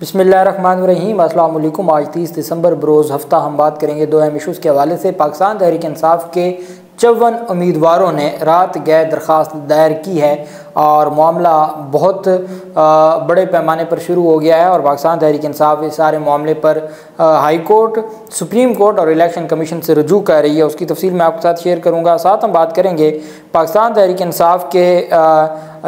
बिस्मिल्लाहिर्रहमानिर्रहीम। अस्सलाम वालेकुम। आज 30 दिसंबर बरोज़ हफ्ता हम बात करेंगे दो अहम इशूज़ के हवाले से। पाकिस्तान तहरीक इंसाफ के 54 उम्मीदवारों ने रात गए दरख्वास्त दायर की है और मामला बहुत बड़े पैमाने पर शुरू हो गया है और पाकिस्तान तहरीक इंसाफ इस सारे मामले पर हाई कोर्ट, सुप्रीम कोर्ट और इलेक्शन कमीशन से रुजू कर रही है। उसकी तफसील मैं आपके साथ शेयर करूँगा। साथ हम बात करेंगे पाकिस्तान तहरीक इंसाफ के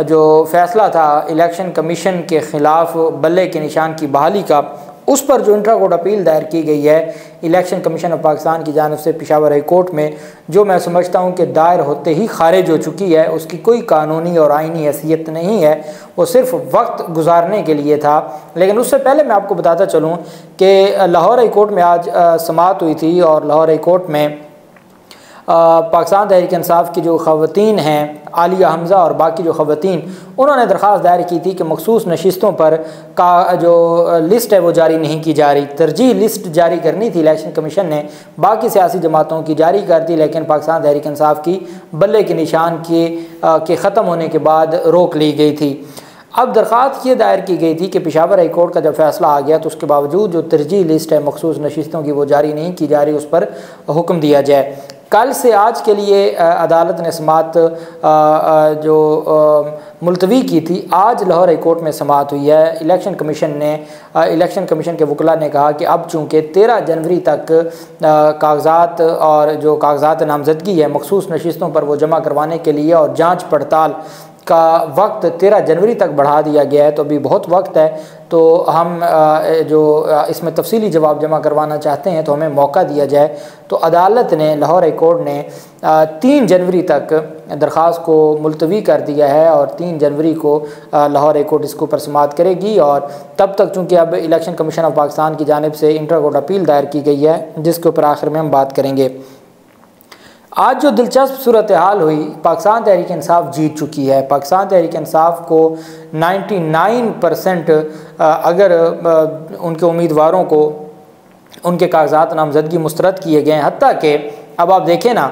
जो फ़ैसला था इलेक्शन कमीशन के ख़िलाफ़ बल्ले के निशान की बहाली का, उस पर जो इंट्रा कोर्ट अपील दायर की गई है इलेक्शन कमीशन ऑफ पाकिस्तान की जानिब से पेशावर हाई कोर्ट में, जो मैं समझता हूँ कि दायर होते ही खारिज हो चुकी है। उसकी कोई कानूनी और आइनी हैसियत नहीं है, वो सिर्फ वक्त गुजारने के लिए था। लेकिन उससे पहले मैं आपको बताता चलूँ कि लाहौर हाई कोर्ट में आज समाअत हुई थी और लाहौर हाई कोर्ट में पाकिस्तान तहरीक इंसाफ की जो ख़वातीन हैं, आलिया हमज़ा और बाकी जो ख़वातीन, उन्होंने दरख्वास्त दायर की थी कि मखसूस नशिस्तों पर का जो लिस्ट है वो जारी नहीं की जा रही। तरजीह लिस्ट जारी करनी थी इलेक्शन कमीशन ने, बाकी सियासी जमातों की जारी कर दी, लेकिन पाकिस्तान तहरीक इंसाफ की बल्ले के निशान के ख़त्म होने के बाद रोक ली गई थी। अब दरख्वास्त ये दायर की गई थी कि पेशावर हाई कोर्ट का जब फैसला आ गया तो उसके बावजूद जो तरजीह लिस्ट है मखसूस नशिस्तों की वो जारी नहीं की जा रही, उस पर हुक्म दिया जाए। कल से आज के लिए अदालत ने समाअत जो मुलतवी की थी, आज लाहौर हाई कोर्ट में समाअत हुई है। इलेक्शन कमीशन के वकला ने कहा कि अब चूँकि 13 जनवरी तक कागज़ात और जो कागज़ात नामजदगी है मखसूस नशिस्तों पर वो जमा करवाने के लिए और जाँच पड़ताल का वक्त 13 जनवरी तक बढ़ा दिया गया है, तो अभी बहुत वक्त है। तो हम जो इसमें तफसीली जवाब जमा करवाना चाहते हैं तो हमें मौका दिया जाए। तो अदालत ने, लाहौर हाई कोर्ट ने 3 जनवरी तक दरख्वास्त को मुलतवी कर दिया है और 3 जनवरी को लाहौर हाई कोर्ट इसके ऊपर समाअत करेगी। और तब तक चूँकि अब इलेक्शन कमीशन ऑफ पाकिस्तान की जानिब से इंटर कोर्ट अपील दायर की गई है, जिसके ऊपर आखिर में हम बात करेंगे। आज जो दिलचस्प सूरत हाल हुई, पाकिस्तान तहरीक इंसाफ जीत चुकी है। पाकिस्तान तहरीक इंसाफ को 99% अगर उनके उम्मीदवारों को उनके कागजात नामजदगी मुस्तरद किए गए हैं। हत्ता कि अब आप देखें ना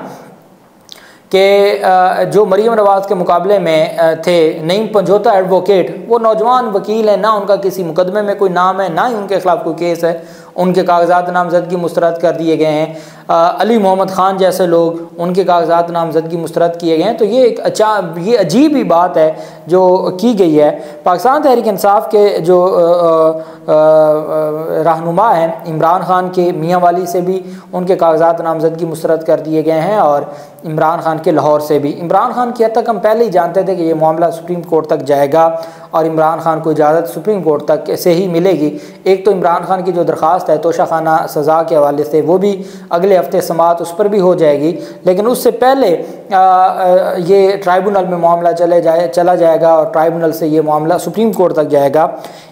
कि जो मरीम नवाज़ के मुकाबले में थे नईम पंजोता एडवोकेट, वो नौजवान वकील हैं, ना उनका किसी मुकदमे में कोई नाम है, ना ही उनके ख़िलाफ़ कोई केस है, उनके कागजात नामजदगी मुस्तरद कर दिए गए हैं। अली मोहम्मद ख़ान जैसे लोग, उनके कागजात नामजदगी मुस्तरद किए गए हैं। तो ये अजीब ही बात है जो की गई है। पाकिस्तान तहरीक इंसाफ के जो रहनुमा हैं इमरान ख़ान के मियाँ वाली से भी उनके कागजात नामजदगी मुस्तरद कर दिए गए हैं और इमरान ख़ान के लाहौर से भी। इमरान ख़ान की हद तक हम पहले ही जानते थे कि ये मामला सुप्रीम कोर्ट तक जाएगा और इमरान ख़ान को इजाज़त सुप्रीम कोर्ट तक से ही मिलेगी। एक तो इमरान ख़ान की जो दरख्वास्त है तोशा खाना सज़ा के हवाले से, वो भी अगले हफ्ते समाअत उस पर भी हो जाएगी। लेकिन उससे पहले ये ट्राइब्यूनल में मामला चला जाएगा और ट्राइब्यूनल से ये मामला सुप्रीम कोर्ट तक जाएगा।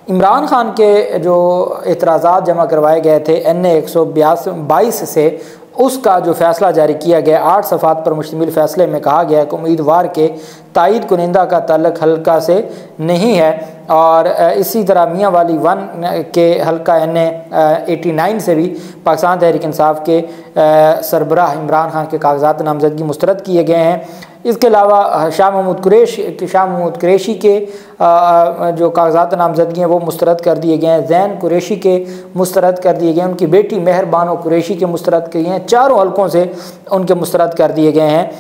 इमरान ख़ान के जो एतराज़ात जमा करवाए गए थे NA 122 से, उसका जो फ़ैसला जारी किया गया 8 सफ़ात पर मुश्तमिल फ़ैसले में कहा गया कि उम्मीदवार के तायद कुनिंदा का ताल्लुक़ हल्का से नहीं है। और इसी तरह मियाँ वाली 1 के हल्का NA 89 से भी पाकिस्तान तहरीक इंसाफ के सरबराह इमरान ख़ान के कागजात नामजदगी मुस्तरद किए गए हैं। इसके अलावा शाह महमूद कुरैशी के जो कागजात नामजदगी हैं वो मुस्तरद कर दिए गए हैं। ज़ैन कुरैशी के मुस्तरद कर दिए गए हैं। उनकी बेटी मेहर बानो कुरैशी के मुस्तरद किए हैं। 4 हल्कों से उनके मुस्तरद कर दिए गए हैं।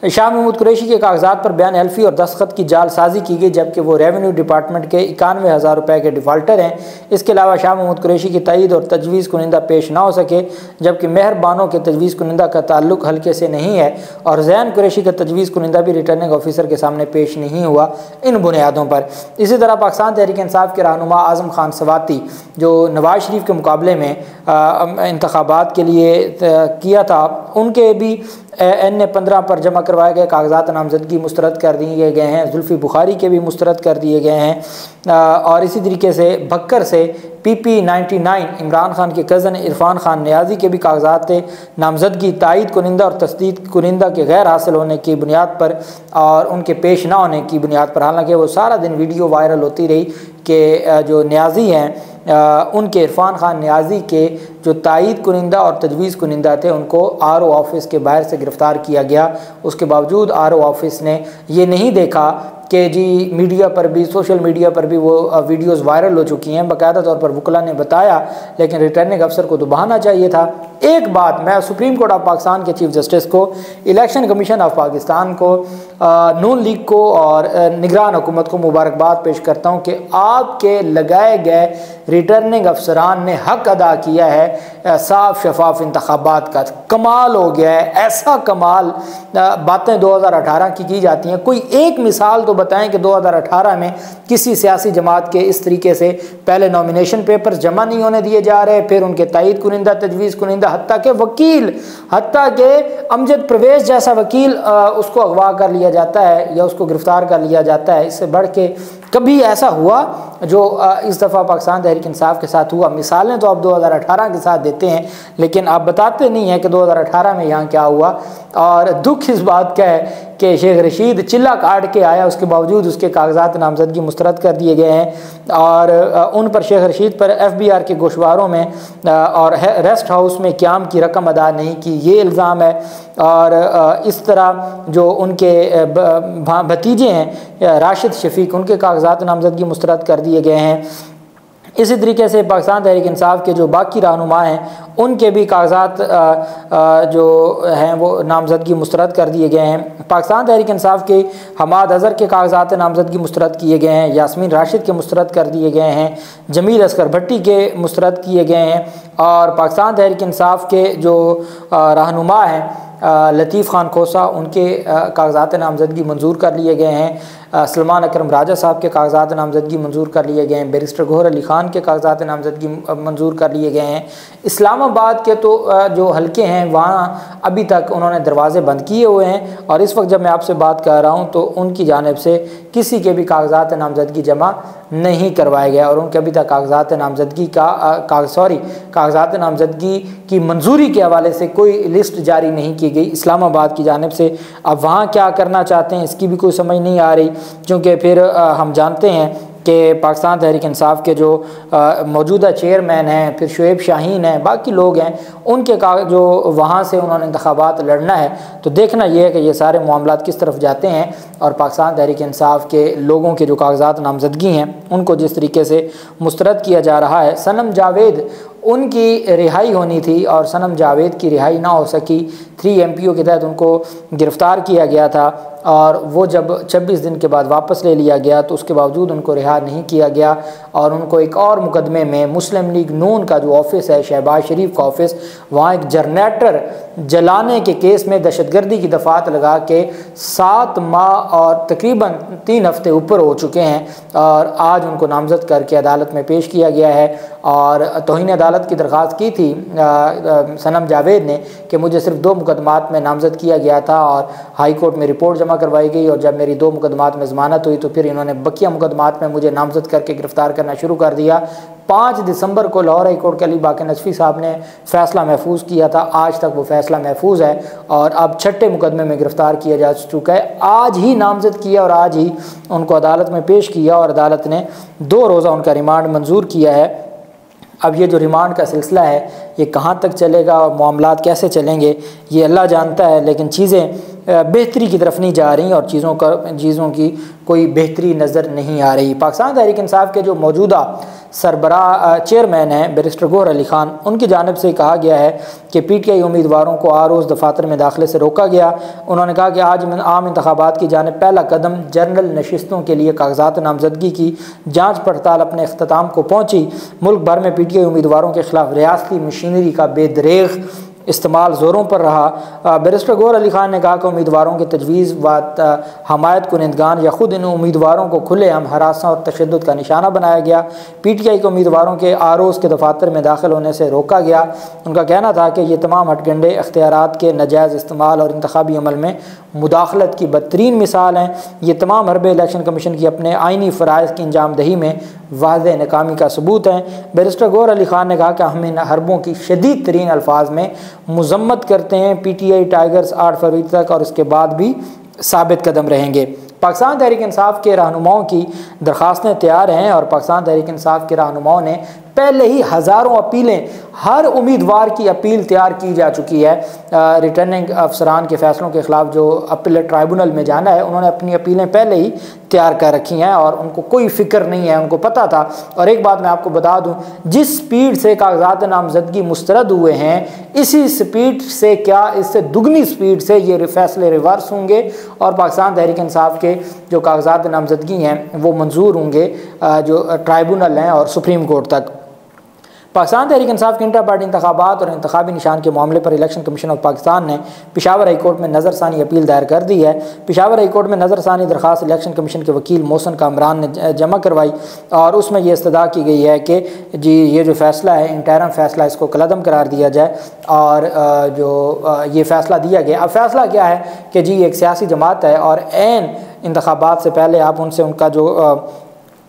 शाह महमूद कुरैशी के कागजात पर बयान हल्फी और दस्तखत की जालसाजी की गई, जबकि वो रेवेन्यू डिपार्टमेंट के 91,000 रुपये के डिफ़ाल्टर हैं। इसके अलावा शाह महमूद कुरैशी की तईद और तजवीज़ कुनिंदा पेश ना हो सके, जबकि मेहर बानो के तजवीज़ कुनिंदा का ताल्लुक़ हल्के से नहीं है और ज़ैन कुरैशी का तजवीज़ कुनिंदा भी रिटर्निंग ऑफिसर के सामने पेश नहीं हुआ इन बुनियादों पर। इसी तरह पाकिस्तान तहरीक इंसाफ के रहनुमा आज़म खान सवाती, जो नवाज शरीफ के मुकाबले में इंतखाबात के लिए किया था, उनके भी NA 15 पर जमा करवाए गए कागजात नामजदगी मुस्तरद कर दिए गए हैं। जुल्फ़ी बुखारी के भी मुस्तरद कर दिए गए हैं। और इसी तरीके से भक्कर से PP 99 इमरान ख़ान के कज़न इरफान ख़ान नियाज़ी के भी कागजात नामजदगी तायद कुनिंदा और तस्दीक कुनिंदा के गैर हासिल होने की बुनियाद पर और उनके पेश ना होने की बुनियाद पर, हालांकि वो सारा दिन वीडियो वायरल होती रही कि जो नियाज़ी हैं उनके इरफान ख़ान नियाज़ी के जो तायद कुनिंदा और तजवीज़ कुनिंदा थे उनको RO ऑफिस के बाहर से गिरफ़्तार किया गया। उसके बावजूद RO ऑफिस ने ये नहीं देखा कि जी मीडिया पर भी, सोशल मीडिया पर भी वो वीडियोस वायरल हो चुकी हैं, बाकायदा तौर पर वकला ने बताया, लेकिन रिटर्निंग अफसर को तो बहाना चाहिए था। एक बात मैं सुप्रीम कोर्ट ऑफ पाकिस्तान के चीफ जस्टिस को, इलेक्शन कमीशन ऑफ पाकिस्तान को, नून लीग को और निगरान हुकूमत को मुबारकबाद पेश करता हूँ कि आपके लगाए गए रिटर्निंग अफसरान ने हक अदा किया है साफ शफाफ इंतखाबात का। कमाल हो गया है, ऐसा कमाल बातें 2018 की जाती हैं। कोई एक मिसाल तो बताएं कि 2018 में किसी सियासी जमात के इस तरीके से पहले नॉमिनेशन पेपर्स जमा नहीं होने दिए जा रहे, फिर उनके तायद कुनिंदा, तजवीज़ कुनिंदा, हत्ता के वकील, हत्ता के अमजद परवेज़ जैसा वकील उसको अगवा कर लिया जाता है या उसको गिरफ्तार कर लिया जाता है। इससे बढ़ के कभी ऐसा हुआ जो इस दफ़ा पाकिस्तान तहरीक इंसाफ के साथ हुआ। मिसालें तो आप 2018 के साथ देते हैं, लेकिन आप बताते नहीं हैं कि 2018 में यहाँ क्या हुआ। और दुख इस बात का है कि शेख रशीद चिल्ला काट के आया, उसके बावजूद उसके कागजात नामजदगी मुस्तरद कर दिए गए हैं और उन पर, शेख रशीद पर FBR के गोशवारों में और रेस्ट हाउस में क़याम की रकम अदा नहीं की, ये इल्ज़ाम है। और इस तरह जो उनके भतीजे हैं राशिद शफीक, उनके कागजात नामजदगी मुस्तरद कर दिए गए हैं। इसी तरीके से पाकिस्तान तहरीक इंसाफ के जो बाकी रहनुमा हैं उनके भी कागजात जो हैं वो नामजदगी मुस्तरद कर दिए गए हैं। पाकिस्तान तहरीक इंसाफ के हमाद अज़हर के कागजात नामजदगी मुस्तरद किए गए हैं, यास्मीन राशिद के मुस्तरद कर दिए गए हैं, जमील असगर भट्टी के मुस्तरद किए गए हैं। और पाकिस्तान तहरीक इंसाफ के जो रहनुमा हैं लतीफ़ खान खोसा, उनके कागजात नामजदगी मंजूर कर लिए गए हैं। सलमान अकरम राजा साहब के कागजात नामजदगी मंजूर कर लिए गए हैं। बैरिस्टर गौहर अली ख़ान के कागजात नामजदगी मंजूर कर लिए गए हैं। इस्लामाबाद के तो जो हलके हैं वहाँ अभी तक उन्होंने दरवाज़े बंद किए हुए हैं और इस वक्त जब मैं आपसे बात कर रहा हूँ तो उनकी जानिब से किसी के भी कागजात नामजदगी जमा नहीं करवाए गए और उनके अभी तक कागजात नामजदगी कागजात नामजदगी की मंजूरी के हवाले से कोई लिस्ट जारी नहीं की गई इस्लामाबाद की जानिब से। अब वहाँ क्या करना चाहते हैं इसकी भी कोई समझ नहीं आ रही, क्योंकि फिर हम जानते हैं कि पाकिस्तान तहरीक इंसाफ के जो मौजूदा चेयरमैन हैं, फिर शुएब शाहीन हैं, बाकी लोग हैं, उनके जो वहाँ से उन्होंने इंतखाबात लड़ना है। तो देखना यह है कि ये सारे मामलात किस तरफ जाते हैं और पाकिस्तान तहरीक इंसाफ के लोगों के जो कागजात नामजदगी हैं उनको जिस तरीके से मुस्तरद किया जा रहा है। सनम जावेद, उनकी रिहाई होनी थी और सनम जावेद की रिहाई ना हो सकी। 3 MPO के तहत उनको गिरफ़्तार किया गया था और वो जब 26 दिन के बाद वापस ले लिया गया तो उसके बावजूद उनको रिहा नहीं किया गया और उनको एक और मुकदमे में मुस्लिम लीग नून का जो ऑफिस है, शहबाज शरीफ का ऑफिस, वहाँ एक जनरेटर जलाने के केस में दहशतगर्दी की दफ़ात लगा के 7 माह और तकरीबन 3 हफ्ते ऊपर हो चुके हैं और आज उनको नामजद करके अदालत में पेश किया गया है। और तौहीन अदालत की दरख्वास्त की थी सनम जावेद ने कि मुझे सिर्फ 2 मुकदमात में नामजद किया गया था और हाई कोर्ट में रिपोर्ट जमा करवाई गई और जब मेरी 2 मुकदमात में ज़मानत हुई तो फिर इन्होंने बकिया मुकदमात में मुझे नामजद करके गिरफ़्तार करना शुरू कर दिया। 5 दिसंबर को लाहौर हाई कोर्ट के अली बाक़ी नजफ़ी साहब ने फ़ैसला महफूज किया था, आज तक वो फ़ैसला महफूज है और अब 6ठे मुकदमे में गिरफ़्तार किया जा चुका है। आज ही नामजद किया और आज ही उनको अदालत में पेश किया और अदालत ने 2 रोज़ा उनका रिमांड मंजूर किया है। अब ये जो रिमांड का सिलसिला है ये कहाँ तक चलेगा और मामलात कैसे चलेंगे ये अल्लाह जानता है, लेकिन चीज़ें बेहतरी की तरफ नहीं जा रही और चीज़ों की कोई बेहतरी नज़र नहीं आ रही। पाकिस्तान तहरीक इंसाफ के जो मौजूदा सरबराह चेयरमैन हैं बैरिस्टर गौहर अली ख़ान, उनकी जानिब से कहा गया है कि PTI उम्मीदवारों को आरोज़ दफातर में दाखिले से रोका गया। उन्होंने कहा कि आज आम इंतखाबात की जानिब पहला कदम जनरल नशिस्तों के लिए कागजात नामजदगी की जाँच पड़ताल अपने अख्ताम को पहुँची। मुल्क भर में PTI उम्मीदवारों के खिलाफ रियासती मशीनरी का बेदरेग इस्तेमाल ज़ोरों पर रहा। बैरिस्टर गौहर अली ख़ान ने कहा कि उम्मीदवारों की तजवीज़ व हमायत कुनिंदगान या ख़ुद इन उम्मीदवारों को खुलेआम हरासा और तशद्दुद का निशाना बनाया गया। PTI के उम्मीदवारों के आरोज़ के दफातर में दाखिल होने से रोका गया। उनका कहना था कि ये तमाम हटगंडे अख्तियारात के नाजायज़ इस्तेमाल और इंतखाबी अमल में मुदाखलत की बदतरीन मिसाल हैं। ये तमाम हरबे इलेक्शन कमीशन की अपने आइनी फ़राइज़ की अंजामदही में वाज़ेह नाकामी का सबूत हैं। बैरिस्टर गौहर अली ख़ान ने कहा कि हम इन हरबों की शदीद तरीन अल्फाज में मजम्मत करते हैं। PTI टाइगर्स 8 फरवरी तक और इसके बाद भी साबित कदम रहेंगे। पाकिस्तान तहरीक इंसाफ के रहनुमाओं की दरख्वास्तें तैयार हैं और पाकिस्तान तहरीक इंसाफ के रहनुमाओं ने पहले ही हज़ारों अपीलें, हर उम्मीदवार की अपील तैयार की जा चुकी है। रिटर्निंग अफसरान के फ़ैसलों के ख़िलाफ़ जो अपील ट्राइब्यूनल में जाना है, उन्होंने अपनी अपीलें पहले ही तैयार कर रखी हैं और उनको कोई फ़िक्र नहीं है, उनको पता था। और एक बात मैं आपको बता दूं, जिस स्पीड से कागजात नामजदगी मुस्तरद हुए हैं, इसी स्पीड से क्या इससे दुगनी स्पीड से ये फैसले रिवर्स होंगे और पाकिस्तान तहरीक इंसाफ के जो कागजात नामजदगी हैं वो मंजूर होंगे जो ट्राइब्यूनल हैं और सुप्रीम कोर्ट तक। पाकिस्तान तहरीक इंसाफ के इंटर पार्टी इंतखाबात और इंतखाबी निशान के मामले पर इलेक्शन कमीशन ऑफ पाकिस्तान ने पेशावर हाई कोर्ट में नज़रसानी अपील दायर कर दी है। पेशावर हाई कोर्ट में नज़रसानी दरख्वास्त इलेक्शन कमीशन के वकील मोहसन कामरान ने जमा करवाई और उसमें यह इस्तदा की गई है कि जी ये जो फ़ैसला है, इंटरम फ़ैसला, इसको कलअदम करार दिया जाए और जो ये फ़ैसला दिया गया। अब फ़ैसला क्या है कि जी एक सियासी जमात है और ऐन इंतखाबात से पहले आप उनसे उनका जो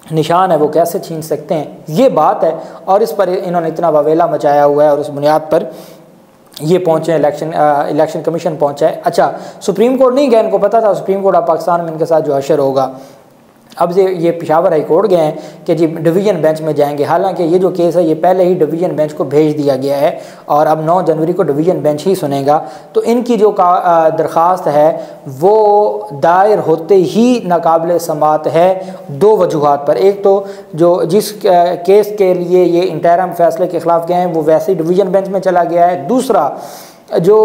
निशान है वो कैसे छीन सकते हैं, ये बात है। और इस पर इन्होंने इतना ववेला मचाया हुआ है और उस बुनियाद पर ये पहुँचे इलेक्शन कमीशन पहुँचा है। अच्छा, सुप्रीम कोर्ट नहीं गया, इनको पता था सुप्रीम कोर्ट ऑफ पाकिस्तान में इनके साथ जो हशर होगा। अब ये पेशावर हाई कोर्ट गए हैं कि जी डिवीज़न बेंच में जाएंगे। हालांकि ये जो केस है ये पहले ही डिवीज़न बेंच को भेज दिया गया है और अब 9 जनवरी को डिवीज़न बेंच ही सुनेगा। तो इनकी जो दरख्वास्त है वो दायर होते ही नाकाबिल समात है 2 वजूहात पर। एक तो जो जिस केस के लिए ये इंटरम फैसले के ख़िलाफ़ गए हैं वो वैसे ही डिवीज़न बेंच में चला गया है। दूसरा जो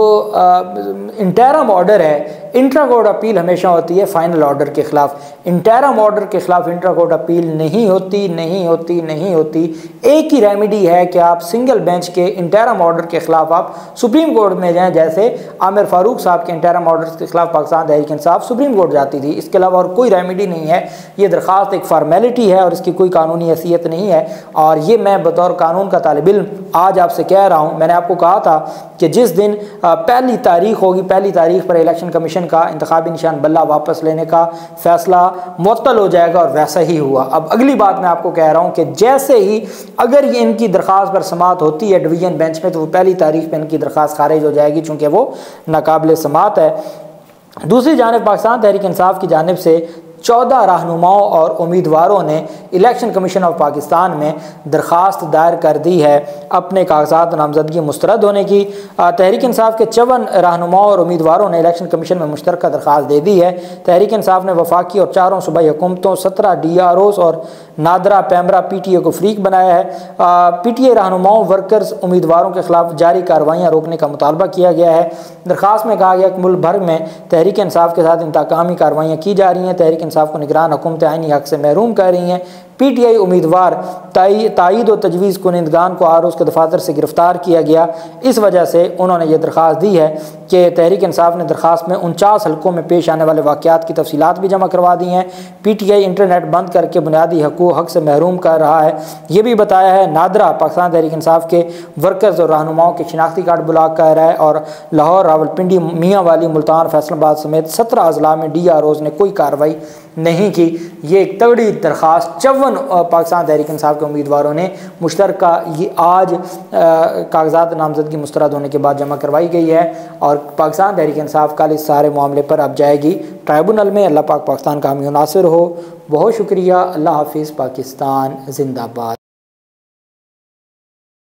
इंटरम ऑर्डर है, इंट्रा कोर्ट अपील हमेशा होती है फाइनल ऑर्डर के ख़िलाफ़। इंटरम ऑर्डर के ख़िलाफ़ इंट्रा कोर्ट अपील नहीं होती। एक ही रेमेडी है कि आप सिंगल बेंच के इंटरम ऑर्डर के ख़िलाफ़ आप सुप्रीम कोर्ट में जाएं, जैसे आमिर फ़ारूक साहब के इंटरम ऑर्डर के ख़िलाफ़ पाकिस्तान तहरीक इंसाफ सुप्रीम कोर्ट जाती थी। इसके अलावा और कोई रेमेडी नहीं है। ये दरख्वास्त एक फार्मेलिटी है और इसकी कोई कानूनी हैसियत नहीं है। और ये मैं बतौर कानून का तालिब इल्म आज आपसे कह रहा हूँ। मैंने आपको कहा था कि जिस दिन पहली तारीख होगी, पहली तारीख पर इलेक्शन कमीशन का इंतखाबी निशान बल्ला वापस लेने का फैसला मुअत्तल हो जाएगा और वैसा ही हुआ। अब अगली बात मैं आपको कह रहा हूं कि जैसे ही अगर ये इनकी दरख्वास्त पर समात होती है डिवीज़न बेंच में, तो वो पहली तारीख पर इनकी दरख्वास्त खारिज हो जाएगी चूँकि वो नाकाबिल समात है। दूसरी जानिब पाकिस्तान तहरीक इंसाफ की जानिब से 14 रहनुमाओं और उम्मीदवारों ने इलेक्शन कमीशन ऑफ पाकिस्तान में दरख्वास्त दायर कर दी है अपने कागजात नामजदगी मुस्तरद होने की। तहरीक इंसाफ के 54 रहनुमाओं और उम्मीदवारों ने इलेक्शन कमीशन में मुश्तरका दरख्वास्त दे दी है। तहरीक इंसाफ ने वफाकी और 4 सूबाई हुकूमतों, 17 DROs और नादरा पैमरा PTA को फरीक बनाया है। PTA रहनुमाओं, वर्कर्स, उम्मीदवारों के खिलाफ जारी कार्रवाइयाँ रोकने का मुतालबा किया गया है। दरख्वास्त में कहा गया कि मुल्क भर में तहरीक इंसाफ के साथ इंतकामी कार्रवाइयाँ की जा रही हैं, तहरीक इंसाफ को निगरान हुकूमत आईनी हक से महरूम कर रही हैं। PTI उम्मीदवार तायीद और तजवीज़ कुनिंदगान को आरोज़ के दफातर से गिरफ्तार किया गया। इस वजह से उन्होंने ये दरख्वास्त दी है कि तहरीक इंसाफ ने दरख्वास्त में 49 हल्कों में पेश आने वाले वाक़यात की तफसीलात भी जमा करवा दी हैं। PTI इंटरनेट बंद करके बुनियादी हक से महरूम कर रहा है। ये भी बताया है नादरा पाकिस्तान तहरीक इंसाफ के वर्कर्स और रहनुमाओं के शिनाख्ती कार्ड ब्लॉक कर रहा है और लाहौर, रावलपिंडी, मियाँ वाली, मुल्तान, फैसलाबाद समेत 17 अजला में DROs ने कोई कार्रवाई नहीं की। ये एक तगड़ी दरख्वास्त 54 पाकिस्तान तहरीक इंसाफ के उम्मीदवारों ने मुश्तरका ये आज कागजात नामजदगी मुस्तरद होने के बाद जमा करवाई गई है और पाकिस्तान तहरीक इंसाफ कल इस सारे मामले पर अब जाएगी ट्राइब्यूनल में। अल्लाह पाक पाकिस्तान का हामी नासिर हो। बहुत शुक्रिया। अल्लाह हाफिज़। पाकिस्तान जिंदाबाद।